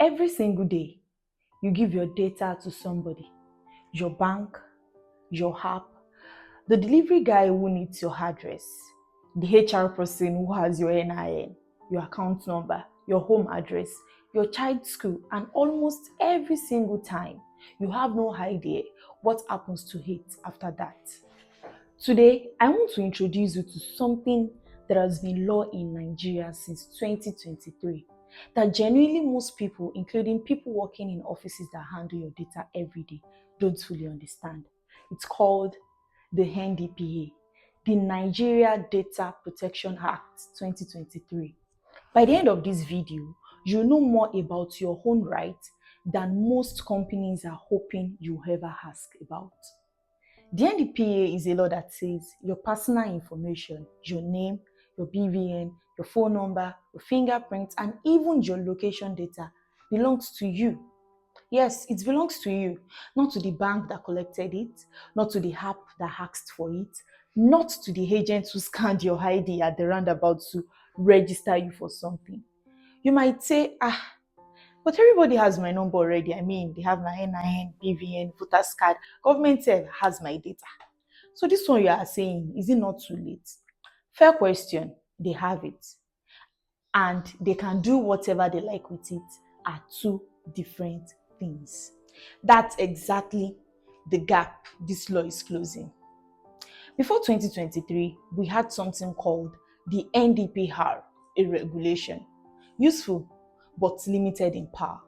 Every single day, you give your data to somebody, your bank, your app, the delivery guy who needs your address, the HR person who has your NIN, your account number, your home address, your child's school, and almost every single time, you have no idea what happens to it after that. Today, I want to introduce you to something that has been law in Nigeria since 2023, that genuinely most people, including people working in offices that handle your data every day, don't fully understand. It's called the NDPA, the Nigeria Data Protection Act 2023. By the end of this video, you'll know more about your own rights than most companies are hoping you'll ever ask about. The NDPA is a law that says your personal information, your name, your BVN, your phone number, your fingerprints, and even your location data belongs to you. Yes, it belongs to you, not to the bank that collected it, not to the app that asked for it, not to the agent who scanned your ID at the roundabout to register you for something. You might say, but everybody has my number already. I mean, they have my NIN, BVN, voters card. Government has my data. So this one you are saying, is it not too late? Fair question, they have it. And they can do whatever they like with it are two different things. That's exactly the gap this law is closing. Before 2023, we had something called the NDPA, a regulation. Useful, but limited in power.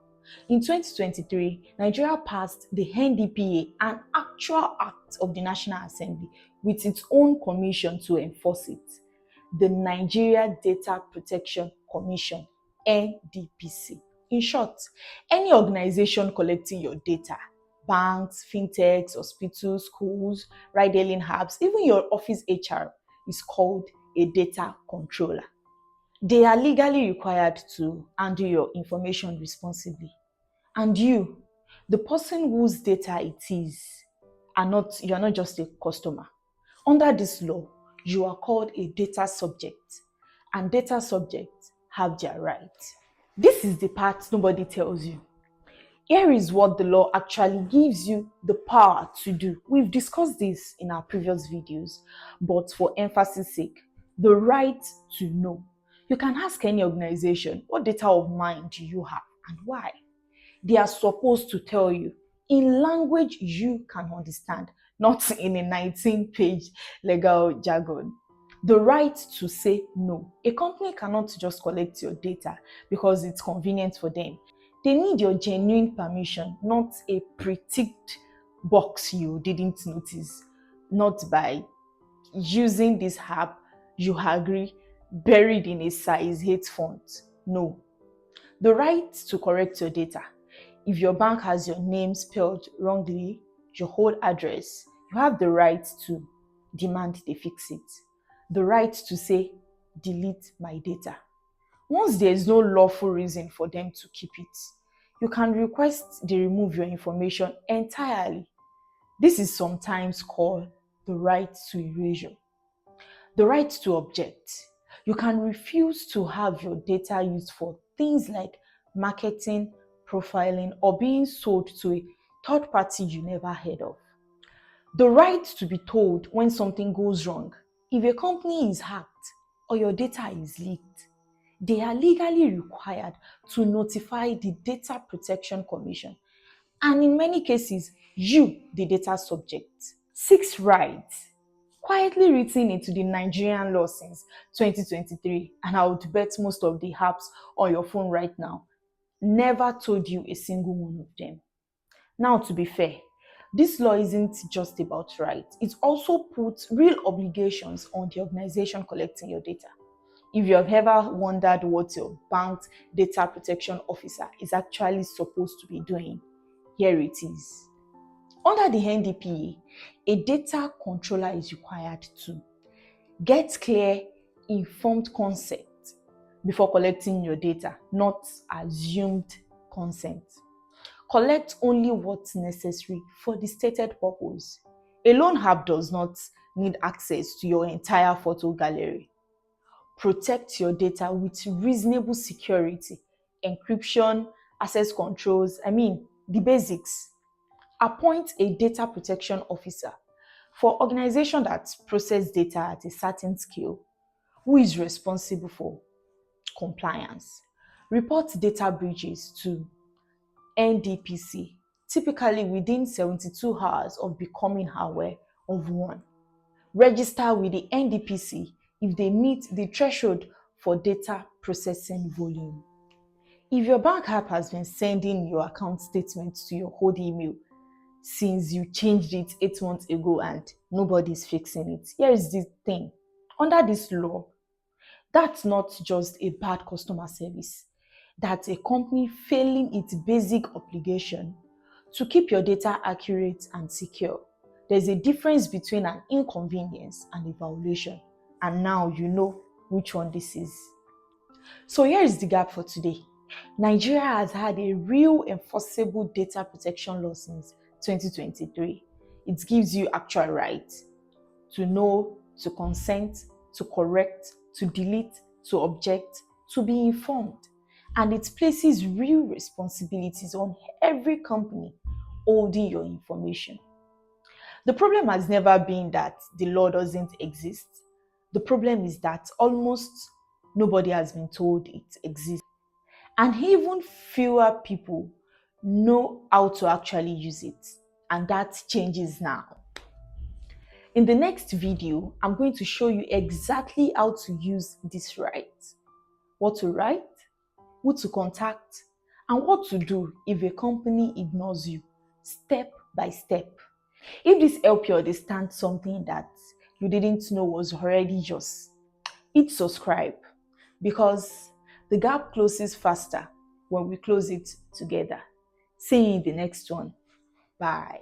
In 2023, Nigeria passed the NDPA, an actual act of the National Assembly, with its own commission to enforce it. The Nigeria Data Protection Commission, NDPC. In short, any organization collecting your data, banks, fintechs, hospitals, schools, ride-hailing apps, even your office HR, is called a data controller. They are legally required to handle your information responsibly. And you, the person whose data it is, you are not just a customer. Under this law, you are called a data subject, and data subjects have their rights. This is the part nobody tells you. Here is what the law actually gives you the power to do. We've discussed this in our previous videos, but for emphasis sake, the right to know. You can ask any organization, what data of mine do you have and why? They are supposed to tell you in language you can understand, not in a 19-page legal jargon. The right to say no. A company cannot just collect your data because it's convenient for them. They need your genuine permission, not a pre-ticked box you didn't notice. Not by using this app, you agree, buried in a size 8 font. No. The right to correct your data. If your bank has your name spelled wrongly, your whole address, you have the right to demand they fix it. The right to say, delete my data. Once there is no lawful reason for them to keep it, you can request they remove your information entirely. This is sometimes called the right to erasure. The right to object. You can refuse to have your data used for things like marketing, profiling, or being sold to a third party you never heard of. The right to be told when something goes wrong. If a company is hacked or your data is leaked, they are legally required to notify the Data Protection Commission, and in many cases, you, the data subject. 6 rights, quietly written into the Nigerian law since 2023, and I would bet most of the apps on your phone right now never told you a single one of them. Now, to be fair, this law isn't just about rights, it also puts real obligations on the organization collecting your data. If you have ever wondered what your bank's data protection officer is actually supposed to be doing, here it is. Under the NDPA, a data controller is required to get clear, informed consent before collecting your data, not assumed consent. Collect only what's necessary for the stated purpose. A loan app does not need access to your entire photo gallery. Protect your data with reasonable security, encryption, access controls, the basics. Appoint a data protection officer for organizations that process data at a certain scale, who is responsible for compliance. Report data breaches to NDPC, typically within 72 hours of becoming aware of one. Register with the NDPC if they meet the threshold for data processing volume. If your bank app has been sending your account statements to your old email since you changed it 8 months ago and nobody's fixing it, here is the thing. Under this law, that's not just a bad customer service. That's a company failing its basic obligation to keep your data accurate and secure. There's a difference between an inconvenience and a violation. And now you know which one this is. So here is the gap for today. Nigeria has had a real enforceable data protection law since 2023. It gives you actual rights to know, to consent, to correct, to delete, to object, to be informed. And it places real responsibilities on every company holding your information. The problem has never been that the law doesn't exist. The problem is that almost nobody has been told it exists. And even fewer people know how to actually use it. And that changes now. In the next video, I'm going to show you exactly how to use this right. What to write, who to contact, and what to do if a company ignores you, step by step. If this helps you understand something that you didn't know was already yours, hit subscribe, because the gap closes faster when we close it together. See you in the next one. Bye.